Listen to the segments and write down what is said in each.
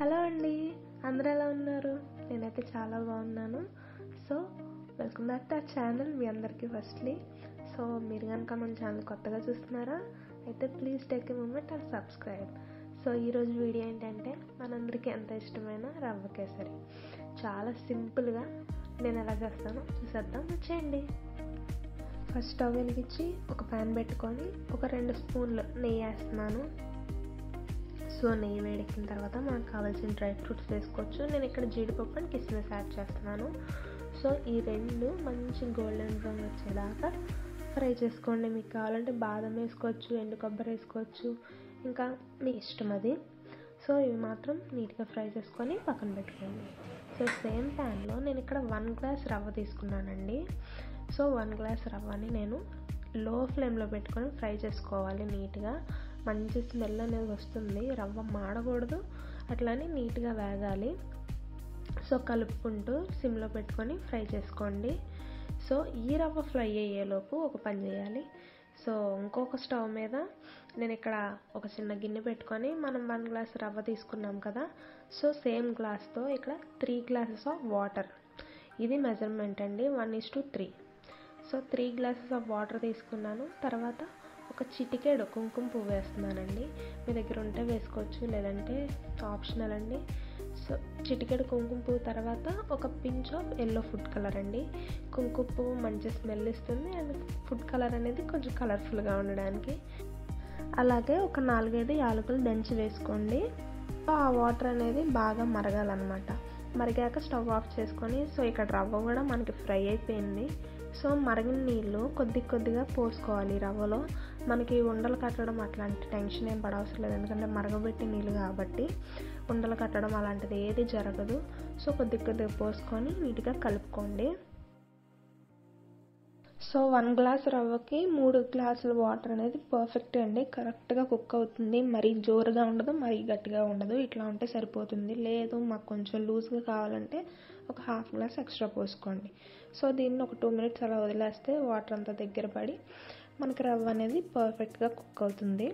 Hello అండి, అందరూ ఎలా ఉన్నారు? నేనైతే చాలా బాగున్నాను. So welcome back to our channel. మీ అందరికీ ఫస్ట్లీ మీరు కనుక మన ఛానల్ కొత్తగా చూస్తున్నారా అయితే please take a moment and subscribe. ఈరోజు వీడియో ఏంటంటే మనందరికీ ఎంత ఇష్టమైన రవ్వ కేసరి. చాలా సింపుల్గా నేను ఎలా చేస్తానో చూసేద్దాం, వచ్చేయండి. ఫస్ట్ స్టవ్ వెలిగించి ఒక ప్యాన్ పెట్టుకొని ఒక 2 స్పూన్లు నెయ్యి వేస్తున్నాను. నెయ్యి వేడెక్కిన తర్వాత మనకు కావాల్సిన డ్రై ఫ్రూట్స్ వేసుకోవచ్చు. నేను ఇక్కడ జీడిపప్పు అండ్ కిస్మిస్ యాడ్ చేస్తున్నాను. ఈ రెండు మంచి గోల్డెన్ బ్రౌన్ వచ్చేదాకా ఫ్రై చేసుకోండి. మీకు కావాలంటే బాదం వేసుకోవచ్చు, ఎండు కొబ్బరి వేసుకోవచ్చు, ఇంకా మీ ఇష్టం అది. ఇవి మాత్రం నీట్గా ఫ్రై చేసుకొని పక్కన పెట్టుకోండి. సేమ్ ప్యాన్లో నేను ఇక్కడ 1 గ్లాస్ రవ్వ తీసుకున్నానండి. 1 గ్లాస్ రవ్వని నేను లో ఫ్లేమ్లో పెట్టుకొని ఫ్రై చేసుకోవాలి. నీట్గా మంచి స్మెల్ అనేది వస్తుంది. రవ్వ మాడకూడదు, అట్లానే నీట్గా వేగాలి. కలుపుకుంటూ సిమ్లో పెట్టుకొని ఫ్రై చేసుకోండి. ఈ రవ్వ ఫ్రై అయ్యేలోపు ఒక పని చేయాలి. ఇంకొక స్టవ్ మీద నేను ఇక్కడ ఒక చిన్న గిన్నె పెట్టుకొని మనం 1 గ్లాస్ రవ్వ తీసుకున్నాం కదా, సేమ్ గ్లాస్తో ఇక్కడ 3 గ్లాసెస్ ఆఫ్ వాటర్, ఇది మెజర్మెంట్ అండి, 1:3. 3 గ్లాసెస్ ఆఫ్ వాటర్ తీసుకున్నాను. తర్వాత ఒక చిటికెడు కుంకుమ పువ్వు వేస్తున్నానండి. మీ దగ్గర ఉంటే వేసుకోవచ్చు, లేదంటే ఆప్షనల్ అండి. చిటికెడు కుంకుమ పువ్వు, తర్వాత ఒక pinch of yellow food colour అండి. కుంకుమ పువ్వు మంచి స్మెల్ ఇస్తుంది అండ్ ఫుడ్ కలర్ అనేది కొంచెం కలర్ఫుల్గా ఉండడానికి. అలాగే ఒక 4-5 యాలకులు దంచి వేసుకోండి. ఆ వాటర్ అనేది బాగా మరగాలన్నమాట. మరిగాక స్టవ్ ఆఫ్ చేసుకొని ఇక్కడ రవ్వ కూడా మనకి ఫ్రై అయిపోయింది. మరిగిన నీళ్ళు కొద్దిగా పోసుకోవాలి. రవ్వలో మనకి ఉండలు కట్టడం అట్లాంటి టెన్షన్ ఏం పడవసరం లేదు, ఎందుకంటే మరగబెట్టి నీళ్ళు కాబట్టి ఉండలు కట్టడం అలాంటిది ఏది జరగదు. కొద్దిగా పోసుకొని నీట్గా కలుపుకోండి. 1 గ్లాస్ రవ్వకి 3 గ్లాసుల వాటర్ అనేది పర్ఫెక్ట్ అండి, కరెక్ట్గా కుక్ అవుతుంది. మరీ జోరుగా ఉండదు, మరీ గట్టిగా ఉండదు, ఇట్లా ఉంటే సరిపోతుంది. లేదు మాకు కొంచెం లూజ్గా కావాలంటే ఒక 1/2 గ్లాస్ ఎక్స్ట్రా పోసుకోండి. దీన్ని ఒక 2 మినిట్స్ అలా వదిలేస్తే వాటర్ అంతా దగ్గర పడి మనకి రవ్వ అనేది పర్ఫెక్ట్గా కుక్ అవుతుంది.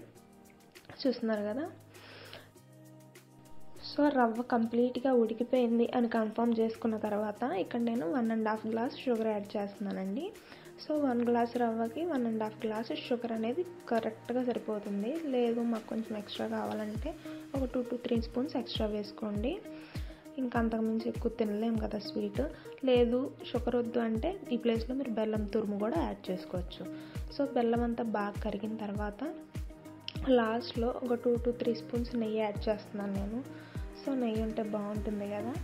చూస్తున్నారు కదా. రవ్వ కంప్లీట్గా ఉడికిపోయింది అని కన్ఫర్మ్ చేసుకున్న తర్వాత ఇక్కడ నేను 1.5 గ్లాస్ షుగర్ యాడ్ చేస్తున్నానండి. 1 గ్లాస్ రవ్వకి 1.5 గ్లాస్ షుగర్ అనేది కరెక్ట్గా సరిపోతుంది. లేదు మాకు కొంచెం ఎక్స్ట్రా కావాలంటే ఒక 2 to 3 స్పూన్స్ ఎక్స్ట్రా వేసుకోండి. ఇంకా అంతకుమించి ఎక్కువ తినలేము కదా స్వీట్. లేదు షుగర్ వద్దు అంటే ఈ ప్లేస్లో మీరు బెల్లం తురుము కూడా యాడ్ చేసుకోవచ్చు. బెల్లం అంతా బాగా కరిగిన తర్వాత లాస్ట్లో ఒక 2 to 3 స్పూన్స్ నెయ్యి యాడ్ చేస్తున్నాను నేను. నెయ్యి ఉంటే బాగుంటుంది కదా.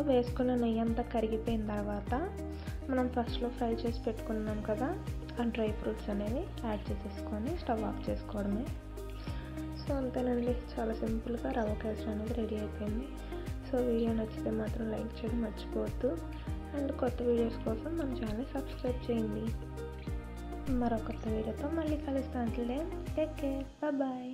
వేసుకున్న నెయ్యి అంతా కరిగిపోయిన తర్వాత మనం ఫస్ట్లో ఫ్రై చేసి పెట్టుకున్నాం కదా ఆ డ్రై ఫ్రూట్స్ అనేవి యాడ్ చేసేసుకొని స్టవ్ ఆఫ్ చేసుకోవడమే. అంతేనండి, చాలా సింపుల్గా రవ్వ కేసరి అనేది రెడీ అయిపోయింది. వీడియో నచ్చితే మాత్రం లైక్ చేయడం మర్చిపోవద్దు అండ్ కొత్త వీడియోస్ కోసం మన ఛానల్ని సబ్స్క్రైబ్ చేయండి. మరో కొత్త వీడియోతో మళ్ళీ కలుస్తాను. Take care, bye.